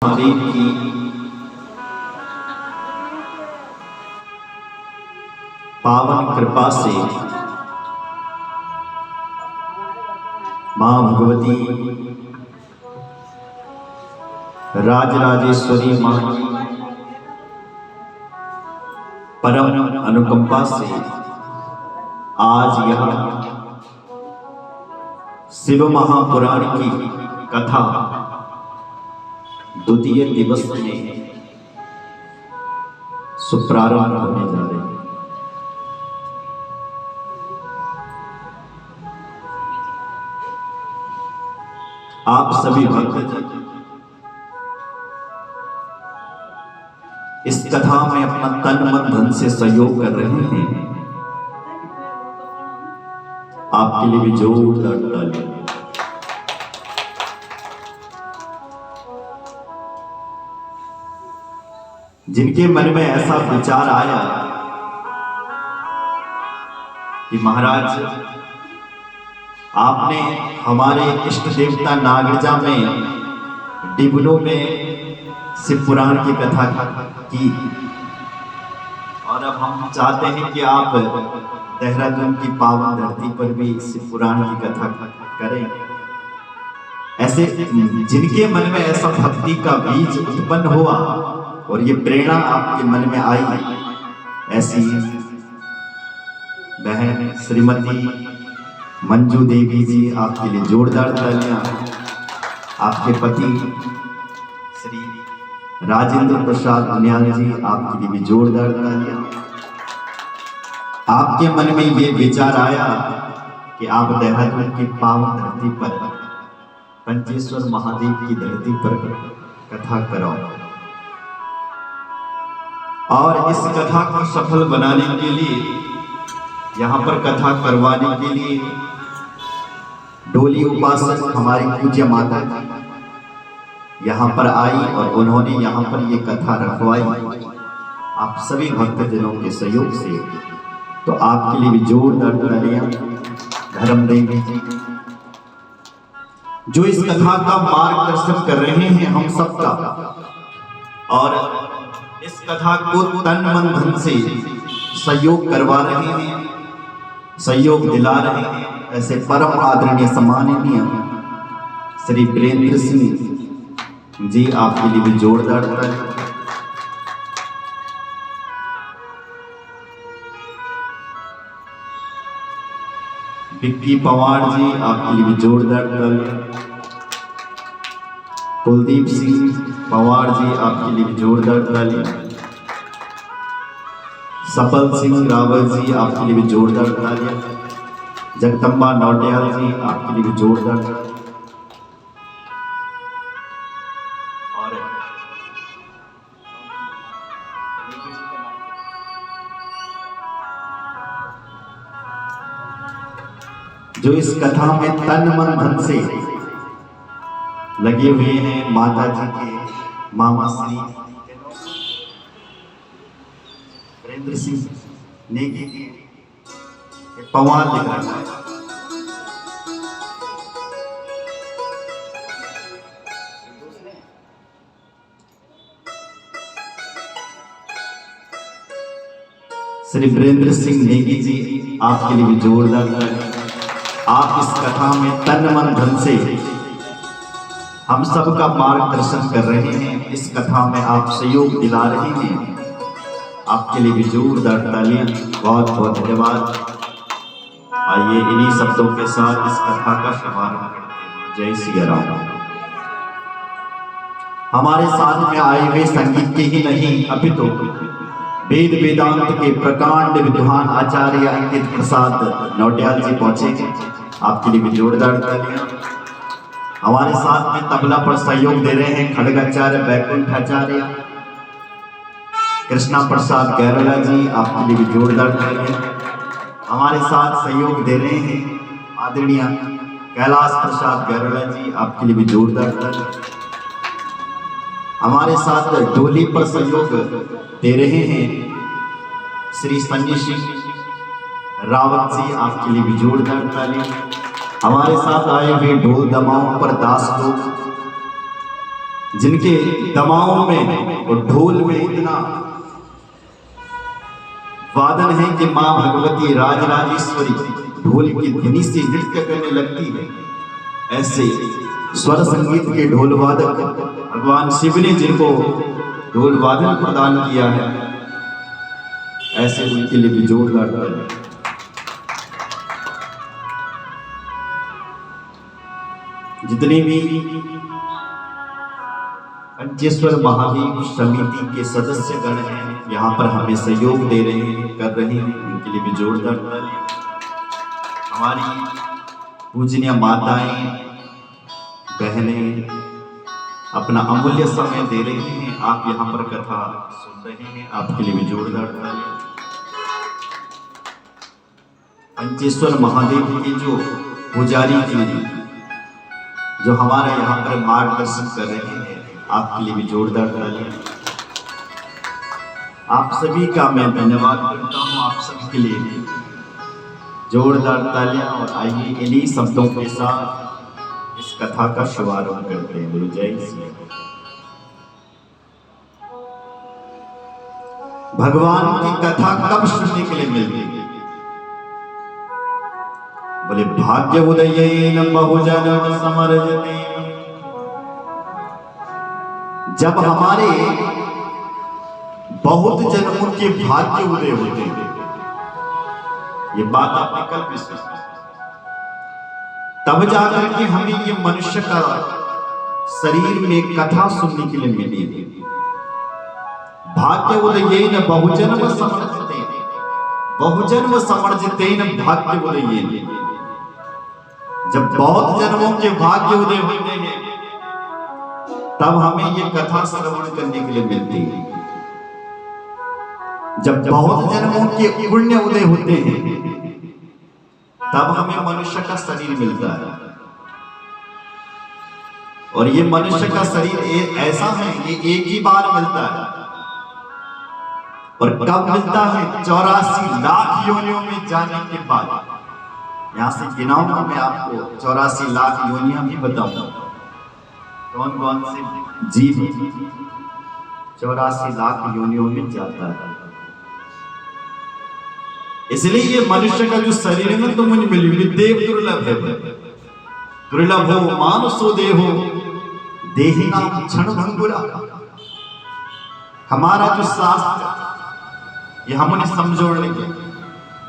महादेव की पावन कृपा से मां भगवती राजराजेश्वरी मां की परम अनुकंपा से आज यह शिव महापुराण की कथा द्वितीय दिवस में सुप्रारंभ होने जा रही है। आप सभी भक्तजन इस कथा में अपना तन मन धन से सहयोग कर रहे हैं। आपके लिए भी जोरदार ताली। जिनके मन में ऐसा विचार आया कि महाराज आपने हमारे इष्ट देवता नागरजा में डिबलो में शिव पुराण की कथा की और अब हम चाहते हैं कि आप देहरादून की पावन धरती पर भी शिव पुराण की कथा करें। ऐसे जिनके मन में ऐसा भक्ति का बीज उत्पन्न हुआ और ये प्रेरणा आपके मन में आई, ऐसी बहन श्रीमती मंजू देवी जी, आपके लिए जोरदार तालियां। आपके पति श्री राजेंद्र प्रसाद उनियाल जी, आपके लिए भी जोरदार तालियां। आपके मन में ये विचार आया कि आप देहरादून की पावन धरती पर पंचेश्वर महादेव की धरती पर कथा कराओ और इस कथा को सफल बनाने के लिए, यहाँ पर कथा करवाने के लिए डोली उपासक हमारी पूज्य माता यहाँ पर आई और उन्होंने यहाँ पर ये कथा रखवाई आप सभी भक्तजनों के सहयोग से। तो आपके लिए भी जोरदार तालियां। धर्म देवी जी जो इस कथा का मार्गदर्शन कर रहे हैं हम सबका, और इस कथा को तन मन धन से सहयोग करवा रहे हैं, सहयोग दिला रहे हैं, ऐसे परम आदरणीय सम्माननीय श्री वीरेंद्र सिंह जी, आपके लिए भी जोरदार ताली। विक्की पवार जी, आपके लिए भी जोरदार ताली। कुलदीप सिंह पवार जी, आपके लिए भी जोरदार ताली। सफल सिंह रावत जी, आपके लिए भी जोरदार तालियां। जगदम्बा नौटियाल जी, आपके लिए भी जोरदार तालियां। और जो इस कथा में तन मन धन से लगे हुए हैं, माता जी के मामा श्री वीरेंद्र सिंह नेगी के पवार लिख रहा है। श्री वीरेंद्र सिंह नेगी जी, आपके लिए भी जोरदार ताली। आप इस कथा में तन मन धन से हम सबका मार्गदर्शन कर रहे हैं, इस कथा में आप सहयोग दिला रहे हैं। आपके लिए भी जोरदार तालियां। बहुत बहुत धन्यवाद। आइए इन्हीं शब्दों के साथ इस कथा का शुभारंभ करते हैं। जय सिया राम। हमारे साथ में आए हुए संगीत के ही नहीं अपितु वेद वेदांत के प्रकांड विद्वान आचार्य अंकित प्रसाद नौटियाल जी पहुंचे, आपके लिए भी जोरदार तालियां। हमारे साथ में तबला पर सहयोग दे रहे हैं खड़गाचार्य बैकुंठ आचार्य कृष्णा प्रसाद गैरोला जी, आपके लिए भी जोरदार तालियां। हमारे साथ सहयोग दे रहे हैं आदरणीय कैलाश प्रसाद गैरोला जी, आपके लिए भी जोरदार तालियां। हमारे साथ डोली पर सहयोग दे रहे हैं श्री संजय सिंह रावत जी, आपके लिए भी जोरदार तालियां। हमारे साथ आए हुए ढोल दमाओं पर दास लोग जिनके दमाओं में और ढोल में इतना वादन है कि मां भगवती राजराजेश्वरी ढोल की ध्वनि से नृत्य करने लगती है, ऐसे स्वर संगीत के ढोल वादक भगवान शिव ने जिनको ढोल वादन प्रदान किया है, ऐसे उनके लिए भी जोरदार ताली। जितने भी पंचेश्वर महादेव समिति के सदस्य गण हैं, यहाँ पर हमें सहयोग दे रहे हैं, कर रहे हैं, उनके लिए भी जोरदार ताली। हमारी पूजनीय माताएं बहनें अपना अमूल्य समय दे रही हैं, आप यहाँ पर कथा सुन रहे हैं, आपके लिए भी जोरदार ताली। पंचेश्वर महादेव के जो पुजारी जी जो हमारे यहाँ पर मार्गदर्शन कर रहे हैं, आपके लिए भी जोरदार ताली। आप सभी का मैं धन्यवाद करता हूँ, आप सभी के लिए जोरदार तालियां। और आइए इन्हीं शब्दों के साथ इस कथा का शुभारंभ करते हैं। गुरु जय श्री भगवान की कथा कब सुनने के लिए मिलती है? बोले भाग्य उदयेन बहुजन समर्जते, जब हमारे बहुत जन्मों के भाग्य उदय होते हैं। ये बात आपने कल भी सुनी, तब जाकर के हमें ये मनुष्य का शरीर में कथा सुनने के लिए मिली। भाग्य उदयेन बहुजन्म समर्जिते, बहुजन्म समर्जितेन भाग्य उदयेन, जब बहुत जन्मों के भाग्य उदय होते हैं तब हमें ये कथा श्रवण करने के लिए मिलती है। जब बहुत जन्मों के पुण्य उदय होते हैं तब हमें मनुष्य का शरीर मिलता है। और ये मनुष्य का शरीर ऐसा है, ये एक ही बार मिलता है। और कब मिलता है? 84 लाख योनियों में जाने के बाद। यहां से गिनाऊंगा मैं आपको 84 लाख योनियां भी बताऊंगा, कौन कौन से जीव 84 लाख योनियों में जाता है। इसलिए ये मनुष्य का जो शरीर है ना, तो मुझे मिली देव दुर्लभ है। दुर्लभ हो मानुषो देहो देहि नाम क्षण भंगुरा। हमारा जो शास्त्र ये हमने समझोड़ने के,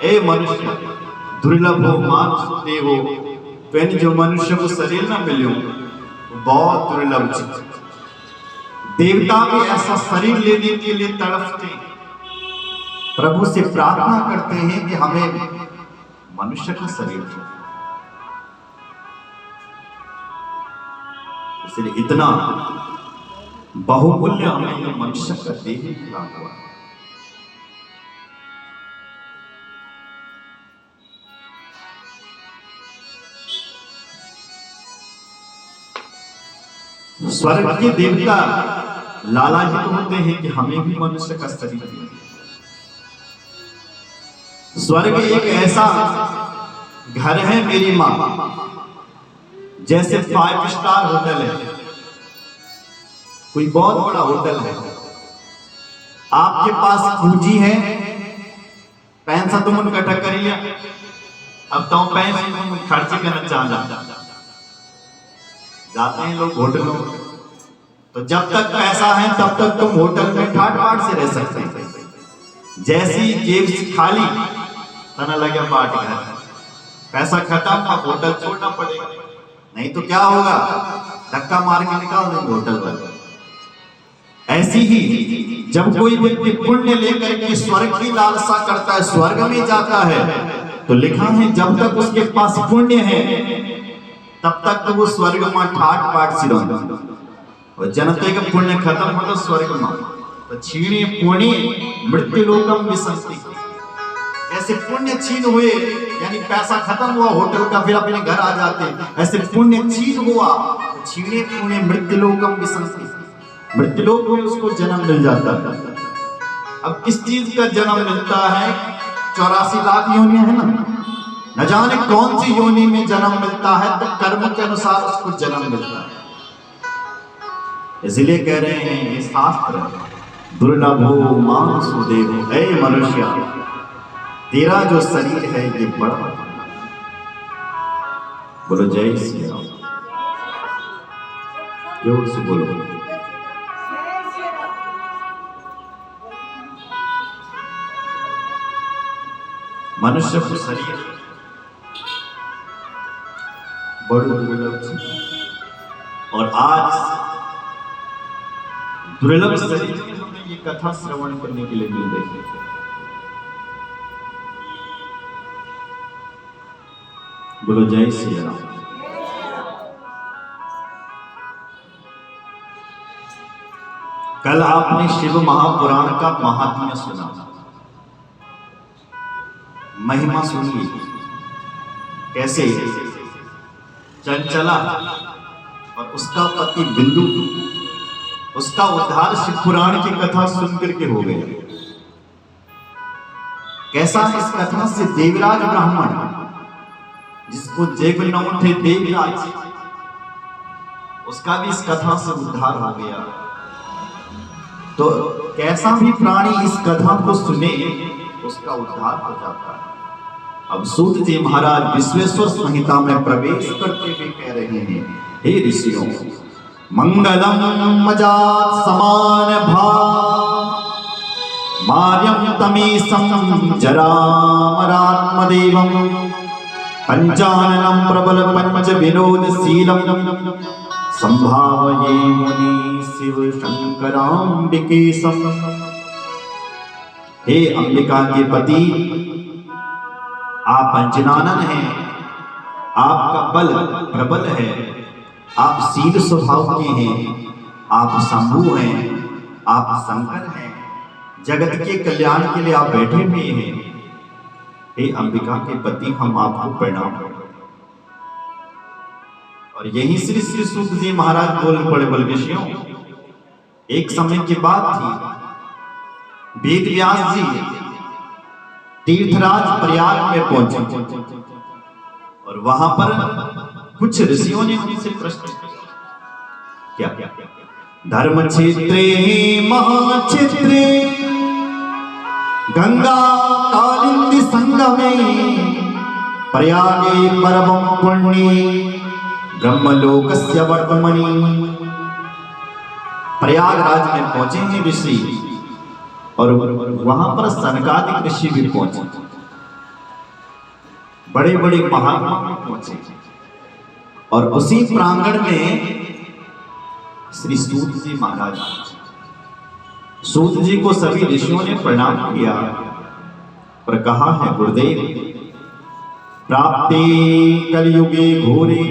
ए मनुष्य दुर्लभ हो मानुषो देहो, पेन जो मनुष्य को शरीर ना मिले बहुत दुर्लभ। देवता भी ऐसा शरीर लेने के लिए तड़पते, प्रभु से प्रार्थना करते हैं कि हमें मनुष्य का शरीर दे। इसलिए इतना बहुमूल्य हमें ये मनुष्य का देह मिला हुआ है। स्वर्ग के देवता लालायित होते हैं कि हमें भी मनुष्य का शरीर दे। स्वर्ग एक ऐसा घर है मेरी मां, जैसे 5 स्टार होटल है, कोई बहुत बड़ा होटल है। आपके पास पूंजी है, पैसा तुम इकट्ठा कर लिया, अब तो पैसे तुम खर्च करना चाहता जाते हैं लोग होटलों में, तो जब तक पैसा है तब तक तुम होटल में ठाट बाट से रह सकते हैं। जैसे ही जेब खाली तना लगे पार्टी है, पैसा खत्म, अब होटल छोड़ना पड़ेगा, नहीं तो क्या होगा, धक्का मार के निकाल देंगे होटल वाले। ऐसी ही जब कोई व्यक्ति पुण्य लेकर के स्वर्ग की लालसा करता है, स्वर्ग में जाता है, तो लिखा है जब तक उसके पास पुण्य है तब तक तो वो स्वर्ग में ठाट बाट से रहता, और जनते का पुण्य खत्म हो तो स्वर्ग में तो छीणे पुण्य मृत्यु लोकम विसंति। जैसे पुण्य छीन हुए यानी पैसा खत्म हुआ होटल का, फिर अपने घर आ जाते, ऐसे पुण्य छीन हुआ तो छीणे पुण्य मृत्यु लोकम विसंति, मृत्यु लोक में उसको जन्म मिल जाता है। अब किस चीज का जन्म मिलता है? 84 लाख योनियां है ना, न जाने कौन सी योनि में जन्म मिलता है, तो कर्म के अनुसार उसको जन्म मिलता है। इसलिए कह रहे हैं ये शास्त्र दुर्लभो मानसुदेव। हे मनुष्य, तेरा जो शरीर है ये बड़ा। बोलो जय श्री राम, जोर से बोलो। मनुष्य को शरीर बड़ी दुर्लभ है, और आज दुर्लभ शरीर में हमें ये कथा श्रवण करने के लिए मिल रही है। बोलो जय श्री राम। कल आपने शिव महापुराण का महात्म्य सुना, महिमा सुनिए। कैसे चंचला और उसका पति बिंदु, उसका उद्धार शिव पुराण की कथा सुनकर के हो गया। कैसा इस कथा से देवराज ब्राह्मण, जिसको जयगुण थे देवराज, उसका भी इस कथा से उद्धार हो गया। तो कैसा भी प्राणी इस कथा को सुने उसका उद्धार हो जाता है। अब सूत जी महाराज विश्वेश्वर संहिता में प्रवेश करते हुए कह रहे हैं, हे ऋषियों, मंगलम मजात समान भाव मार्यम तमीसं जरामरात्मदेवं पंचाननं प्रबल पंच विनोदशीलं संभावये मुनि शिव शंकराम्बिकेशं। हे अंबिका के पति, आप पंचनानन हैं, आपका बल प्रबल है, आप शील स्वभाव के हैं, आप शंभु हैं, आप शंकर हैं, जगत के कल्याण के लिए आप बैठे हुए हैं। हे अंबिका के पति, हम आपको प्रणाम करते हैं। और यही श्री श्री सूत जी महाराज बोल पड़े, बोल ऋषियों, एक समय की बात थी, वेद व्यास जी तीर्थराज प्रयाग में पहुंचे और वहां पर कुछ ऋषियों ने उनसे प्रश्न किया, क्या धर्म क्षेत्रे महाक्षेत्रे गंगा कालिंदी संगमे प्रयागे परमं पुण्ये ब्रह्मलोकस्य वर्तमनि। प्रयागराज में पहुंचे हैं ऋषि, और वहां पर सनकादिक ऋषि भी पहुंचे, बड़े बड़े महात्मा भी पहुंचे, और उसी प्रांगण में श्री सूत जी महाराज पहुंचे। सूत जी को सभी ऋषियों ने प्रणाम किया और कहा है, गुरुदेव, प्राप्ते कलयुगे घोरे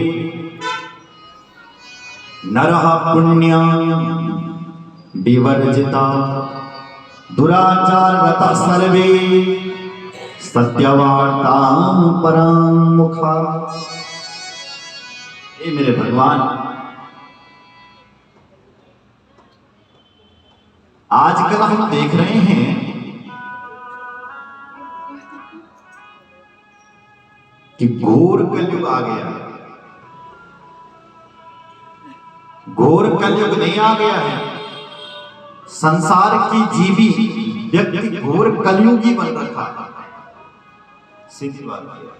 नरः पुण्यं विवर्जिता दुराचार रता सर्वे सत्यवार्तां परां मुखा। ये मेरे भगवान, आजकल हम देख रहे हैं कि घोर कलयुग आ गया। घोर कलयुग नहीं आ गया है, संसार की जीवी व्यक्ति घोर कलयुगी बन रखा है। सीधी बात है।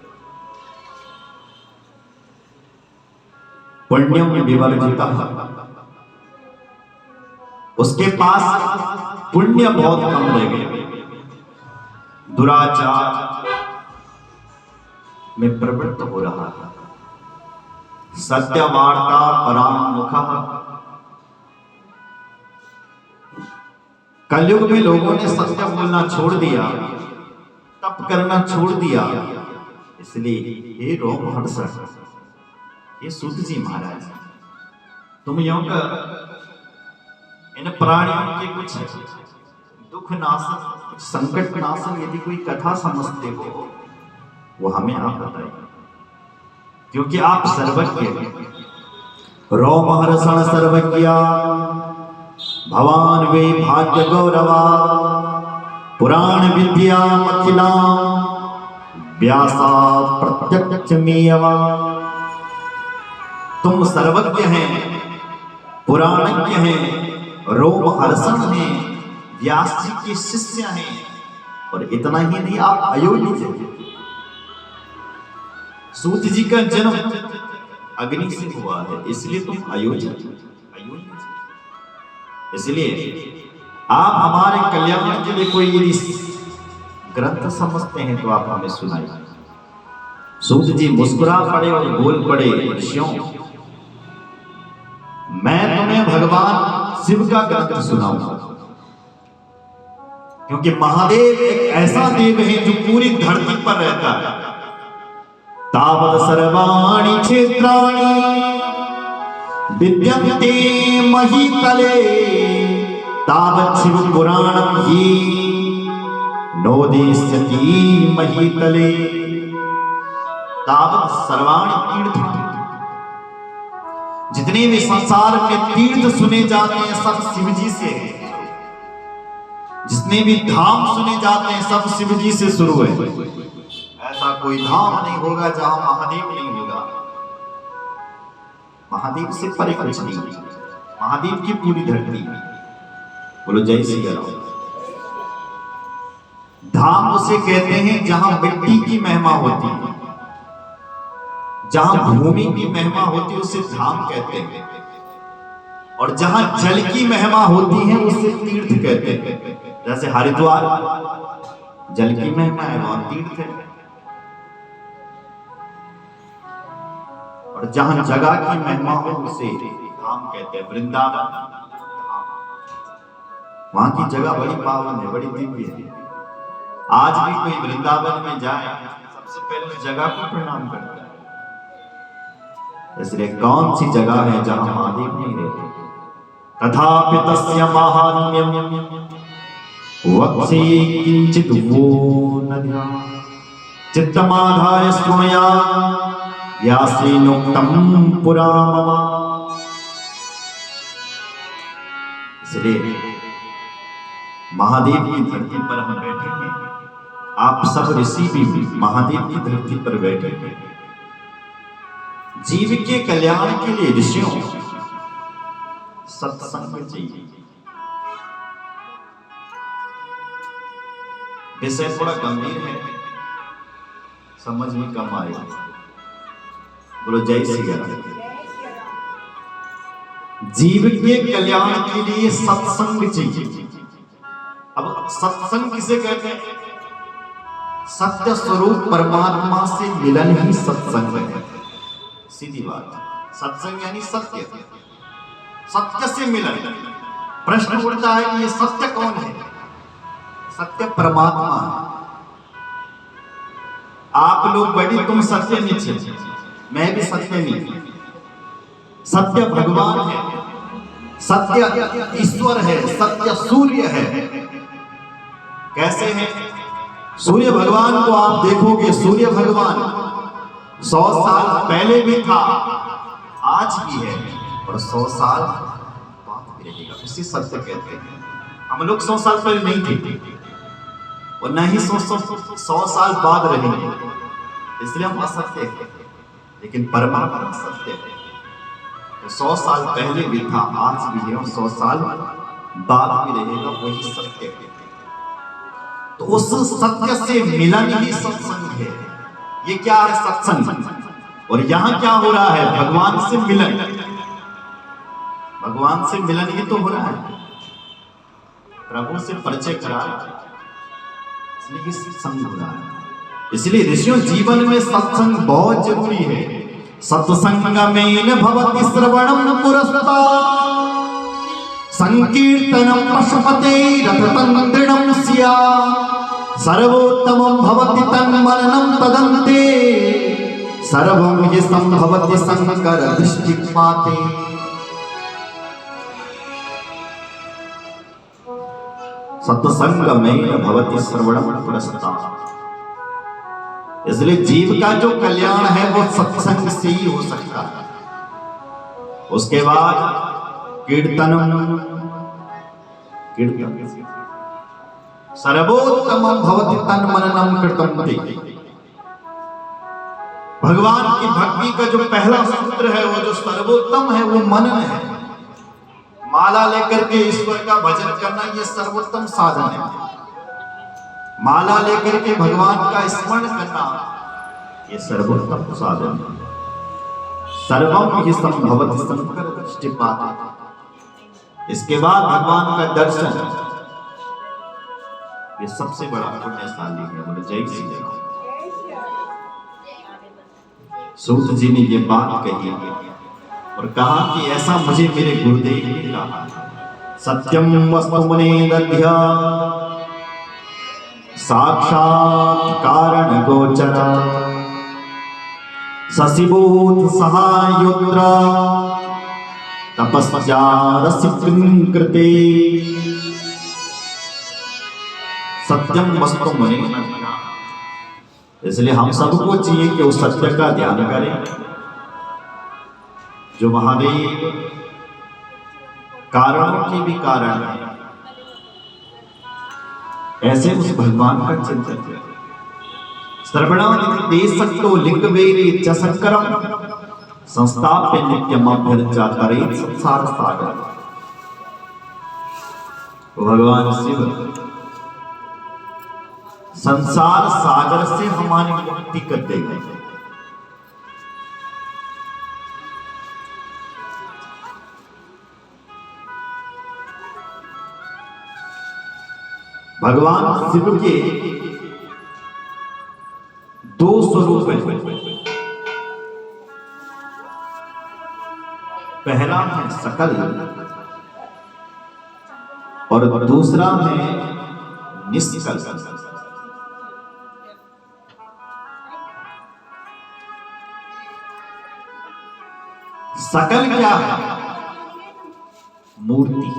पुण्यम विवर्जिता, उसके पास पुण्य बहुत कम रह गया, दुराचार में प्रवृत्त हो रहा है। सत्यवार्ता परां मुखः, कलयुग में लोगों ने सत्य बोलना छोड़ दिया, तप करना छोड़ दिया। इसलिए हे रोमहर्ष, ये सूत जी महाराज, तुम योग इन प्राणियों के कुछ दुख नाशक, कुछ संकट नाशक यदि कोई कथा समझते हो, वो हमें आप बताइए, क्योंकि आप सर्वज्ञ हैं। रोमहर्षण सर्वज्ञा भवान वे भाग्य गौरवा पुराण विद्या अखिला व्यासा प्रत्यक्ष मेवा। तुम सर्वज्ञ हैं, पुराणज्ञ हैं, रोमहर्षण हैं, व्यास जी के शिष्य हैं। और इतना ही नहीं, आप अयोनिज हैं। सूत जी का जन्म अग्नि से हुआ है, इसलिए तुम अयोनिज। इसलिए आप हमारे कल्याण के लिए कोई यदि ग्रंथ समझते हैं तो आप हमें सुनाइए। सूत जी मुस्कुरा पड़े और बोल पड़े, ऋषियों मैं तुम्हें भगवान शिव का ग्रंथ सुनाऊंगा, क्योंकि महादेव एक ऐसा देव है जो पूरी धरती पर रहता है। तावत् सर्वाणि क्षेत्राणि विद्यन्ते महीतले तावत् शिव पुराणं हि नोदिष्यति महीतले। तावत् सर्वाणि तीर्थानि, जितने भी संसार में तीर्थ सुने जाते हैं सब शिव जी से हैं। जितने भी धाम सुने जाते हैं सब शिव जी से शुरू है। ऐसा कोई धाम नहीं होगा जहां महादेव नहीं होगा। महादेव से परे कुछ नहीं, महादेव की पूरी धरती। बोलो जय श्री राम। धाम उसे कहते हैं जहां मिट्टी की महिमा होती है, जहां भूमि की महिमा होती है उसे धाम कहते हैं, और जहां जल की महिमा होती है उसे तीर्थ कहते हैं। जैसे हरिद्वार जल की महिमा है, वहां तीर्थ है। और जहां जगह की महिमा हो उसे धाम कहते हैं। वृंदावन वहां की जगह बड़ी पावन है, बड़ी दिव्य है। आज भी कोई वृंदावन में जाए सबसे पहले जगह को प्रणाम करता है। इसलिए कौन सी जगह है जहां महादेव नहीं रहते? तथापि तस्य महात्म्यं वक्षे किंचित वो नद्या चित्तमाधाय शृणुया व्यासेनोक्तं पुरा मम। इसलिए महादेव की धरती पर हम बैठे हैं। आप सब ऋषि भी महादेव की धरती पर बैठे हैं। जीव के कल्याण के लिए ऋषियों सत्संग चाहिए। विषय थोड़ा गंभीर है, समझ में कम आएगा। बोलो जय श्री राम। जीव के कल्याण के लिए सत्संग चाहिए। अब सत्संग किसे कहते हैं? सत्य स्वरूप परमात्मा से मिलन ही सत्संग है। सीधी बात, सत्संग यानी सत्य, सत्य से मिलन। प्रश्न उठता है कि ये सत्य कौन है? सत्य परमात्मा है। आप लोग बड़ी तुम सत्य निश्चित, मैं भी सत्य नहीं। सत्य भगवान है, सत्य ईश्वर है, सत्य सूर्य है। कैसे है? सूर्य भगवान को आप देखोगे, सूर्य भगवान 100 साल पहले भी था, आज भी है, और 100 साल बाद भी रहेगा। उसी सत्य कहते हैं। हम लोग 100 साल पहले नहीं थे और न ही 100 साल बाद रहेंगे, इसलिए हम असत्य हैं। लेकिन परमात्मा सत्य है। तो 100 साल पहले भी था, आज भी है, और 100 साल बाद भी रहेगा। वही सत्य है। तो उस सत्य से मिलन ही सत्संग है। ये क्या है? सत्संग। और यहां क्या हो रहा है? भगवान से मिलन। भगवान से मिलन ही तो हो रहा है, प्रभु से परिचय करा, इसलिए सत्संग हो रहा है। इसलिए ऋषियों जीवन में सत्संग बहुत जरूरी है। सत्संगमेन भवति श्रवणं पुरस्तात् संकीर्तनं पशुपते रथतन्त्रिणं स्यात् सर्वोत्तमं भवति तन्मननं तदन्ते सर्वं हि संभवति शंकर दृष्टिपाते। सत्संगमेन भवति श्रवणं पुरस्तात्। इसलिए जीव का जो कल्याण है वो सत्संग से ही हो सकता है। उसके बाद कीर्तन सर्वोत्तमं भवति तन्मननं कृतंते। भगवान की भक्ति का जो पहला सूत्र है, वो जो सर्वोत्तम है, वो मनन है। माला लेकर के ईश्वर का भजन करना ये सर्वोत्तम साधन है। माला लेकर के भगवान का स्मरण करना ये सर्वोत्तम साधन है। सर्वम ही संभवत शंकर दृष्टिपात। इसके बाद भगवान का दर्शन ये सबसे बड़ा पुण्यशाली है। बोले जय श्री राम। सूत जी ने ये बात कही और कहा कि ऐसा मुझे मेरे गुरुदेव ने कहा। सत्यम वस्तु मुने दध्या साक्षात कारण गोचरा शशिभूत सहायोत्र तपस्या रसिकृते। सत्यम वस्तु मुने दध्या, इसलिए हम सबको चाहिए कि उस सत्य का ध्यान करें जो महादेव कारणों की भी कारण है। ऐसे उस भगवान का चिंतन करें। श्रवणादिति देशक्तो लिंगवेरी च संकरम संस्थाप्य नित्यम अभ्यर्चातरे संसार सागर। भगवान शिव संसार सागर से हमारी मुक्ति कर देगा। भगवान शिव के दो स्वरूप हैं। पहला है सकल और दूसरा है निष्कल। सकल क्या है? मूर्ति।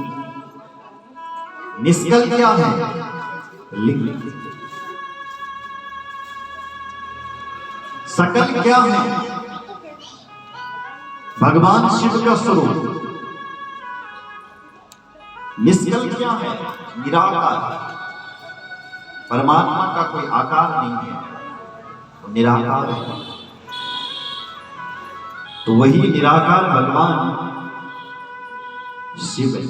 निष्कल क्या है? लिंग। सकल क्या है? भगवान शिव का स्वरूप। निष्कल क्या है? निराकार। परमात्मा का कोई आकार नहीं है, वो निराकार है। तो वही निराकार भगवान शिव है।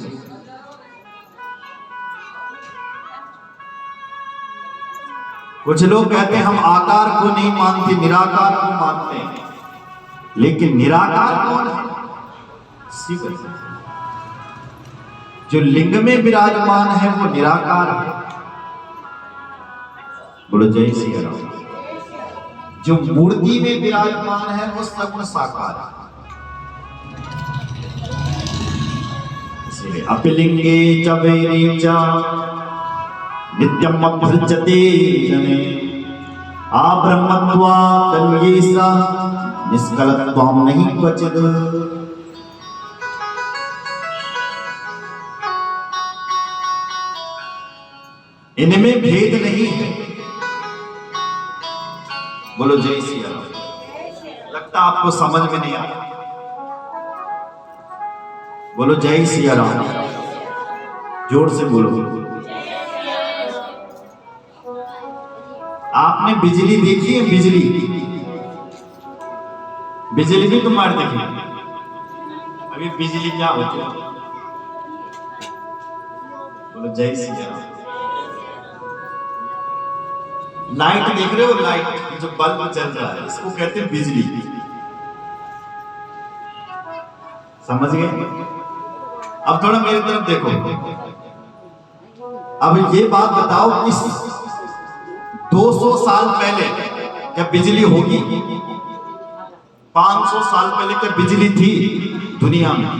कुछ लोग कहते हैं हम आकार को नहीं मानते, निराकार को मानते हैं। लेकिन निराकार कौन है? शिव है। जो लिंग में विराजमान है वो निराकार है। बोलो जय श्री राम। जो मूर्ति में विराजमान है वो सगुण साकार है। इसलिए अपिलिंगे च वैरे च नित्यम अभ्यर्चते जने आब्रह्मत्वात् तन्येषा निष्कलत्वं नहीं क्वचित्। इनमें भेद नहीं है। बोलो जय श्री राम। लगता आपको समझ में नहीं आया। बोलो जय श्री राम। जोर से बोलो। आपने बिजली देखी है? बिजली बिजली भी तो मार देखी। अभी बिजली क्या होती है? बोलो जय श्री राम। लाइट देख रहे हो? लाइट जो बल्ब चल रहा है इसको कहते हैं बिजली। समझ गए? अब थोड़ा मेरी तरफ देखो। अब ये बात बताओ, इस 200 साल पहले क्या बिजली होगी? 500 साल पहले क्या बिजली थी दुनिया में?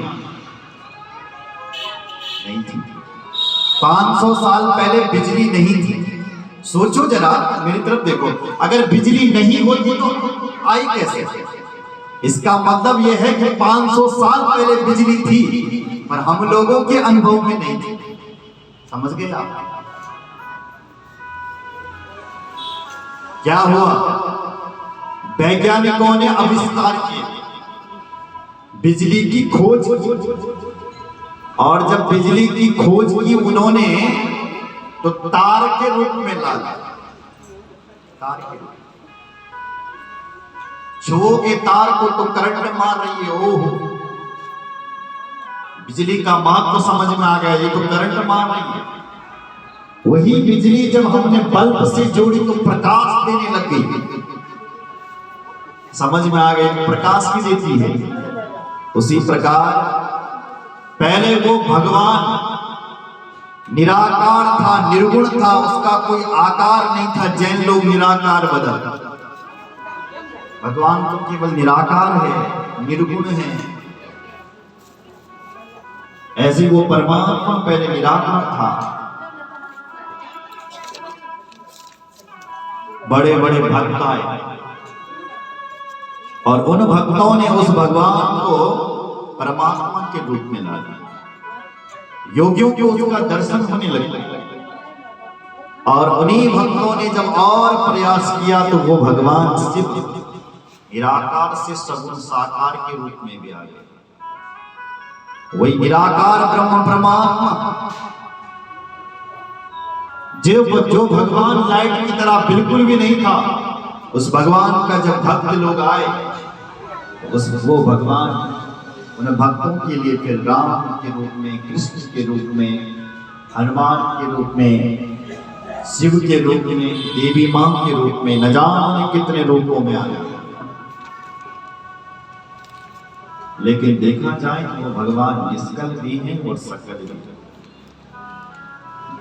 नहीं थी। 500 साल पहले बिजली नहीं थी। सोचो जरा, मेरी तरफ देखो। अगर बिजली नहीं होती तो आई कैसे? इसका मतलब यह है कि 500 साल पहले बिजली थी पर हम लोगों के अनुभव में नहीं थी। समझ गए आप? क्या हुआ? वैज्ञानिकों ने आविष्कार किया, बिजली की खोज की। और जब बिजली की खोज की उन्होंने तो तार के रूप में ला दिया। तार के रूप, छुओगे तार को तो करंट मार रही है। ओह, बिजली का महत्व समझ में आ गया, ये तो करंट मार रही है। वही बिजली जब हमने बल्ब से जोड़ी तो प्रकाश देने लग गई। समझ में आ गया प्रकाश भी देती है। उसी प्रकार पहले वो भगवान निराकार था, निर्गुण था, उसका कोई आकार नहीं था। जैन लोग निराकार बदल, भगवान तो केवल निराकार है, निर्गुण है। ऐसे वो परमात्मा पहले निराकार था। बड़े बड़े भक्त आए और उन भक्तों ने उस भगवान को परमात्मा के रूप में ला दिया। योगियों को उसका दर्शन होने लगा और उन्हीं भक्तों ने जब और प्रयास किया तो वो भगवान शिव निराकार से सगुण साकार के रूप में भी आ गए। वही निराकार ब्रह्म परमात्मा जो भगवान लाइट की तरह बिल्कुल भी नहीं था, उस भगवान का जब भक्त लोग आए वो भगवान उन भक्तों के लिए फिर राम के रूप में, कृष्ण के रूप में, हनुमान के रूप में, शिव के रूप में, देवी मां के रूप में, न जाने कितने रूपों में आए। लेकिन देखा जाए तो वो भगवान निष्कल भी हैं और सकल भी हैं।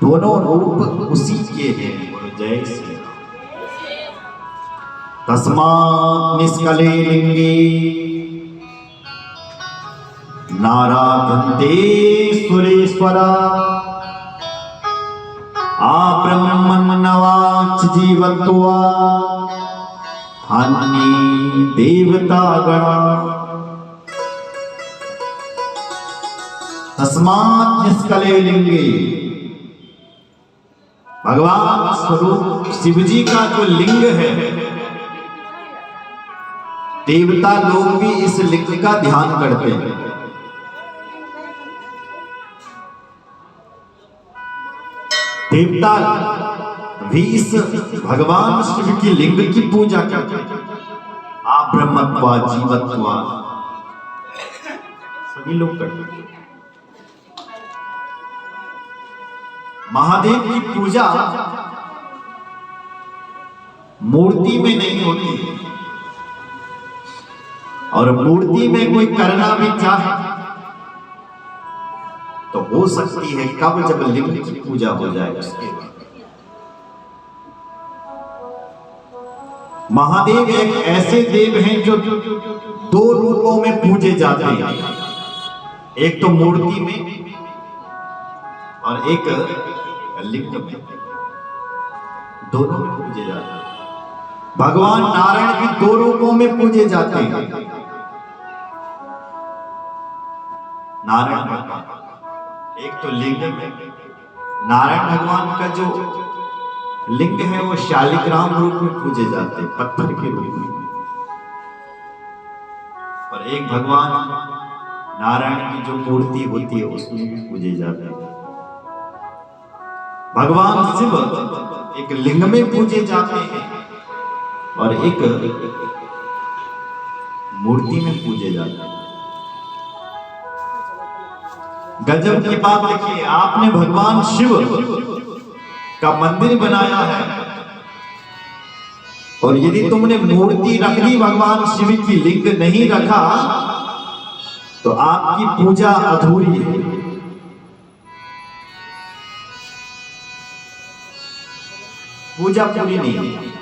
दोनों रूप उसी के हैं। और जय श्री राम। तस्मात् निष्कले लिंगे नाराधन्ते सुरेश्वरा आब्रह्मण्यवाच जीवत्वा हानि देवता गणा। तस्मात् निष्कले लिंगे, भगवान स्वरूप शिव जी का जो लिंग है, देवता लोग भी इस लिंग का ध्यान करते हैं। देवता भी इस भगवान शिव की लिंग की पूजा करते हैं। आप ब्रह्मत्वा जीवत्वा सभी लोग करते हैं। महादेव की पूजा मूर्ति में नहीं होती, और मूर्ति में कोई करना भी चाहे तो हो सकती है कब, जब लिंग की पूजा हो जाए उसके बाद। महादेव एक ऐसे देव हैं जो दो रूपों में पूजे जाते हैं, एक तो मूर्ति में और एक लिंग में, दोनों में पूजे जाते हैं। भगवान नारायण भी दो रूपों में पूजे जाते हैं। नारायण भगवान एक तो लिंग में, नारायण भगवान का जो लिंग है वो शालिग्राम रूप में पूजे जाते हैं, पत्थर के रूप में। और एक भगवान नारायण की जो मूर्ति होती है उसमें भी पूजे जाते हैं। भगवान शिव एक लिंग में पूजे जाते हैं और एक मूर्ति में पूजे जाते हैं। गजब की बात देखिए, आपने भगवान शिव का मंदिर बनाया है और यदि तुमने मूर्ति रख दी भगवान शिव की, लिंग नहीं रखा, तो आपकी पूजा अधूरी है। पूजा पूरी नहीं है।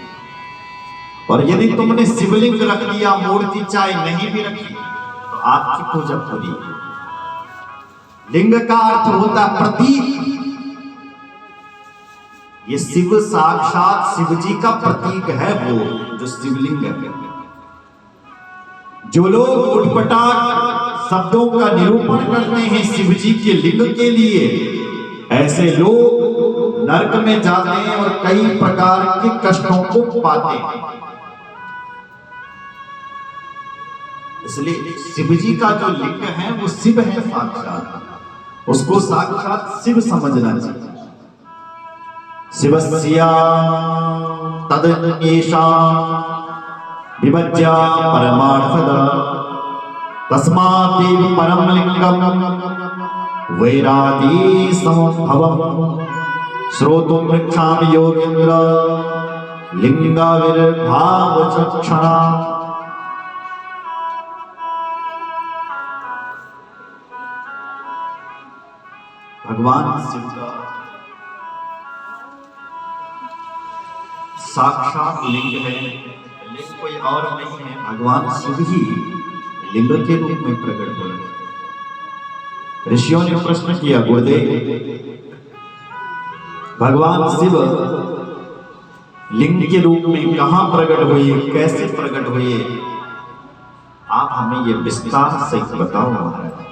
और यदि तुमने शिवलिंग रख दिया, मूर्ति चाहे नहीं भी रखी, तो आपकी पूजा पूरी है। लिंग का अर्थ होता प्रतीक। ये शिव साक्षात शिव जी का प्रतीक है, वो जो शिवलिंग है। जो लोग उठपटाख शब्दों का निरूपण करते हैं शिव जी के लिंग के लिए, ऐसे लोग नरक में जाते हैं और कई प्रकार के कष्टों को पाते हैं। इसलिए शिव जी का जो लिंग है वो शिव है साक्षात, उसको साक्षात शिव समझना चाहिए। शिवस्या तदन्येषा विभज्या परमार्थदा तस्मादेव परम लिंगम वैरागी समभवम् श्रोतुम् इच्छामि योगीन्द्र लिंगाविर्भावचक्षणा। भगवान शिव का साक्षात लिंग है, लिंग कोई और नहीं है, भगवान शिव ही लिंग के रूप में प्रकट हुए। ऋषियों ने प्रश्न किया, गुरुदेव भगवान शिव लिंग के रूप में कहां प्रकट हुए, कैसे प्रकट हुए, आप हमें ये विस्तार से बताओ महाराज।